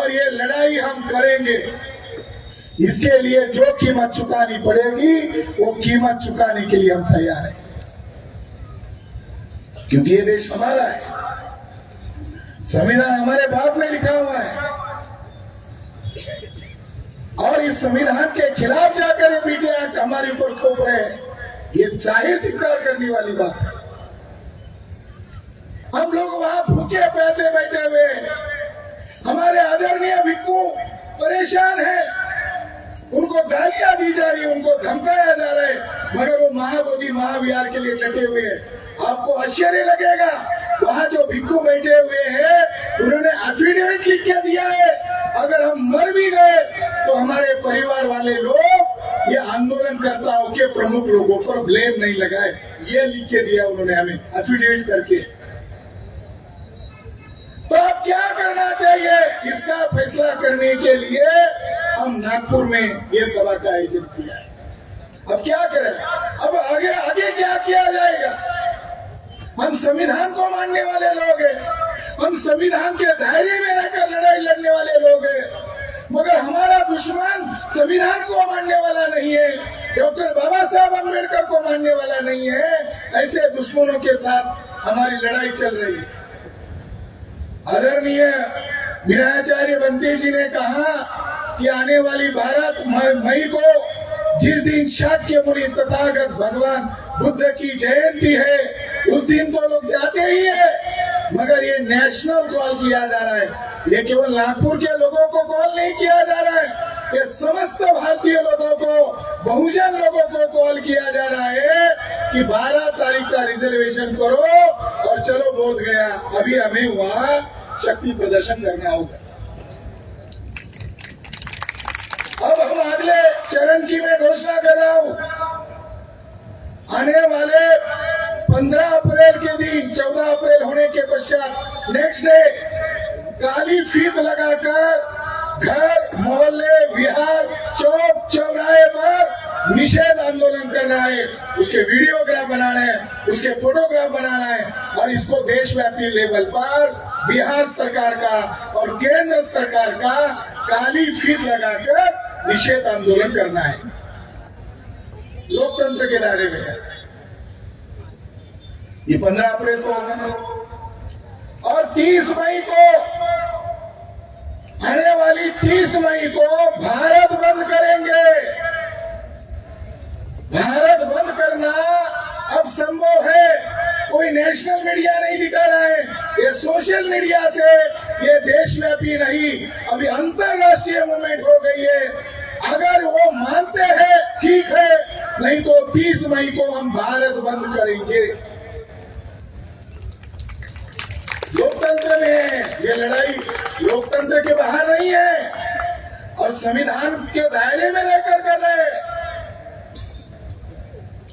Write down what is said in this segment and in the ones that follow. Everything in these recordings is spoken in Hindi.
और ये लड़ाई हम करेंगे। इसके लिए जो कीमत चुकानी पड़ेगी वो कीमत चुकाने के लिए हम तैयार हैं, क्योंकि ये देश हमारा है, संविधान हमारे बाप ने लिखा हुआ है। और इस संविधान के खिलाफ जाकर ये बीटी एक्ट हमारे ऊपर थोप रहे हैं, ये जाहिर धिक्कार करने वाली बात है। हम लोग वहां भूखे पैसे बैठे हुए हैं, हमारे आदरणीय भिक्खू परेशान है, उनको गालियां दी जा रही है, उनको धमकाया जा रहा है, मगर वो महाबोधि महाविहार के लिए डटे हुए हैं। आपको आश्चर्य लगेगा, वहां जो भिक्खू बैठे हुए हैं उन्होंने एफिडेविट लिख के दिया है, अगर हम मर भी गए तो हमारे परिवार वाले लोग ये आंदोलनकर्ताओं के प्रमुख लोगों पर ब्लेम नहीं लगाए, ये लिख के दिया उन्होंने हमें एफिडेविट करके। तो अब क्या करना चाहिए, इसका फैसला करने के लिए हम नागपुर में ये सभा का आयोजन किया है। अब क्या करें, अब आगे आगे क्या किया जाएगा? हम संविधान को मानने वाले लोग हैं, हम संविधान के दायरे में रहकर लड़ाई लड़ने वाले लोग हैं, मगर हमारा दुश्मन संविधान को मानने वाला नहीं है, डॉक्टर बाबा साहब अम्बेडकर को मानने वाला नहीं है। ऐसे दुश्मनों के साथ हमारी लड़ाई चल रही है। आदरणीय विनयाचार्य बंटी जी ने कहा कि आने वाली 12 मई को जिस दिन शाक्य मुनि तथागत भगवान बुद्ध की जयंती है, उस दिन तो लोग जाते ही है, मगर ये नेशनल कॉल किया जा रहा है, ये केवल नागपुर के लोगों को कॉल नहीं किया जा रहा है, ये समस्त भारतीय लोगों को, बहुजन लोगों को कॉल किया जा रहा है कि 12 तारीख का रिजर्वेशन करो और चलो बोध गया, अभी हमें वहां शक्ति प्रदर्शन करना होगा। अब हम अगले चरण की मैं घोषणा कर रहा हूं, आने वाले 15 अप्रैल के दिन, 14 अप्रैल होने के पश्चात नेक्स्ट डे काली फीत लगाकर घर, मोहल्ले, विहार, चौक, चौराहे पर निषेध आंदोलन करना है, उसके वीडियोग्राफ बनाना है, उसके फोटोग्राफ बनाना है और इसको देशव्यापी लेवल पर बिहार सरकार का और केंद्र सरकार का काली फीत लगाकर निषेध आंदोलन करना है, लोकतंत्र के दायरे में करना है। ये 15 अप्रैल को होगा और 30 मई को, आने वाली 30 मई को भारत बंद करेंगे। भारत बंद करना अब संभव है, कोई नेशनल मीडिया नहीं दिखा रहा है, ये सोशल मीडिया से ये देशव्यापी नहीं, अभी अंतरराष्ट्रीय मूवमेंट हो गई है। अगर वो मानते हैं ठीक है, नहीं तो 30 मई को हम भारत बंद करेंगे। लोकतंत्र में ये लड़ाई लोकतंत्र के बाहर नहीं है और संविधान के दायरे में रहकर कर रहे हैं।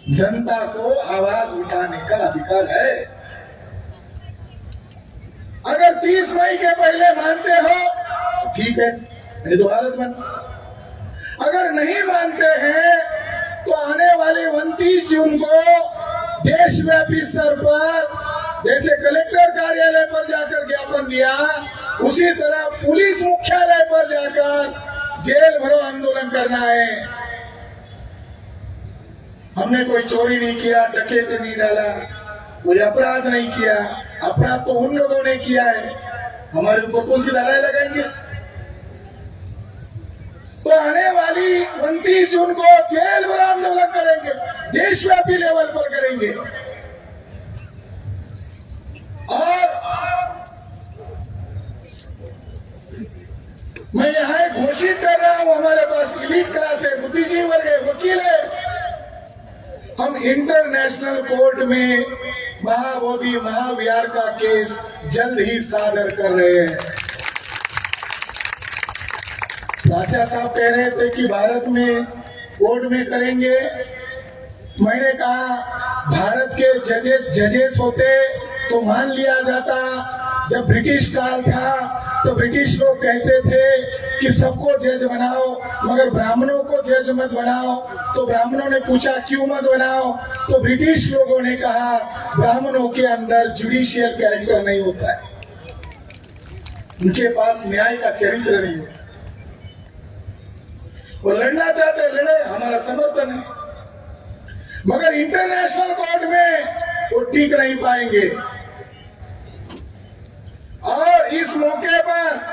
जनता को आवाज उठाने का अधिकार है। अगर 30 मई के पहले मानते हो ठीक है, नहीं तो भारत बंद। अगर नहीं मानते हैं तो आने वाले 29 जून को देशव्यापी स्तर पर जैसे कलेक्टर कार्यालय पर जाकर ज्ञापन दिया, उसी तरह पुलिस मुख्यालय पर जाकर जेल भरो आंदोलन करना है। हमने कोई चोरी नहीं किया, डकैती नहीं डाला, कोई अपराध नहीं किया, अपराध तो उन लोगों ने किया है, हमारे ऊपर कौन सी धाराएं लगाएंगे? तो आने वाली 29 जून को जेल भरो आंदोलन करेंगे, देशव्यापी लेवल पर करेंगे। और मैं यहां घोषित कर रहा हूं, हमारे पास इलीट क्लास है, बुद्धिजीवी वर्ग है, वकील है, हम इंटरनेशनल कोर्ट में महाबोधि महाविहार का केस जल्द ही सादर कर रहे हैं। राजा साहब कह रहे थे कि भारत में कोर्ट में करेंगे, मैंने कहा भारत के जजेस होते तो मान लिया जाता। जब ब्रिटिश काल था तो ब्रिटिश लोग कहते थे कि सबको जज बनाओ मगर ब्राह्मणों को जज मत बनाओ, तो ब्राह्मणों ने पूछा क्यों मत बनाओ, तो ब्रिटिश लोगों ने कहा ब्राह्मणों के अंदर जुडिशियल कैरेक्टर नहीं होता है, उनके पास न्याय का चरित्र नहीं है। वो लड़ना चाहते लड़े, हमारा समर्थन है, मगर इंटरनेशनल कोर्ट में वो टिक नहीं पाएंगे। और इस मौके पर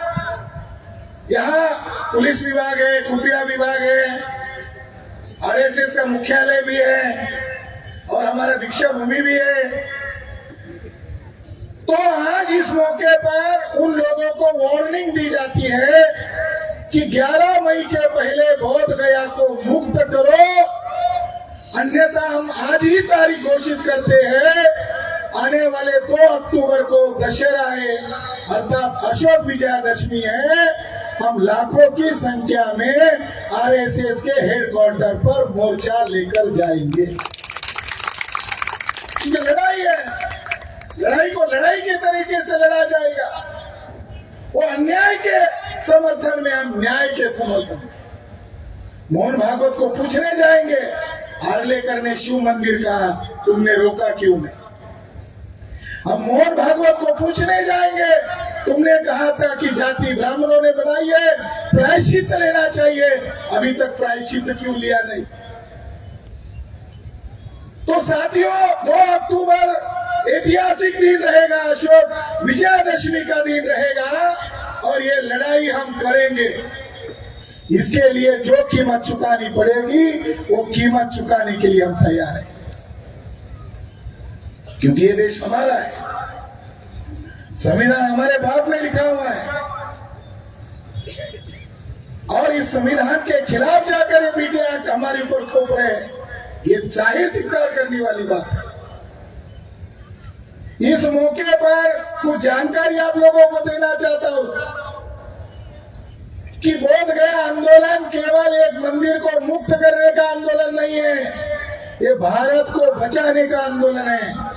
यहाँ पुलिस विभाग है, खुफिया विभाग है, आरएसएस का मुख्यालय भी है और हमारा दीक्षा भूमि भी है। तो आज इस मौके पर उन लोगों को वार्निंग दी जाती है कि 11 मई के पहले बोध गया को मुक्त करो, अन्यथा हम आज ही तारीख घोषित करते हैं। आने वाले 2 अक्टूबर को दशहरा है, अर्थात अशोक विजयादशमी है। हम लाखों की संख्या में आरएसएस के हेडक्वार्टर पर मोर्चा लेकर जाएंगे। ये लड़ाई है, लड़ाई को लड़ाई के तरीके से लड़ा जाएगा। वो अन्याय के समर्थन में, हम न्याय के समर्थन में। मोहन भागवत को पूछने जाएंगे, हार्लेकर ने शिव मंदिर कहा, तुमने रोका क्यों नहीं? हम मोहन भागवत को पूछने जाएंगे, तुमने कहा था कि जाति ब्राह्मणों ने बनाई है, प्रायश्चित लेना चाहिए, अभी तक प्रायश्चित क्यों लिया नहीं? तो साथियों, 2 अक्टूबर ऐतिहासिक दिन रहेगा, अशोक विजयादशमी का दिन रहेगा और ये लड़ाई हम करेंगे। इसके लिए जो कीमत चुकानी पड़ेगी वो कीमत चुकाने के लिए हम तैयार हैं, क्योंकि ये देश हमारा है, संविधान हमारे बाप ने लिखा हुआ है। और इस संविधान के खिलाफ जाकर ये बीटी एक्ट हमारे ऊपर थोप रहे हैं, ये जाहिर धिक्कार करने वाली बात है। इस मौके पर कुछ जानकारी आप लोगों को देना चाहता हूं कि बोध गया आंदोलन केवल एक मंदिर को मुक्त करने का आंदोलन नहीं है, ये भारत को बचाने का आंदोलन है।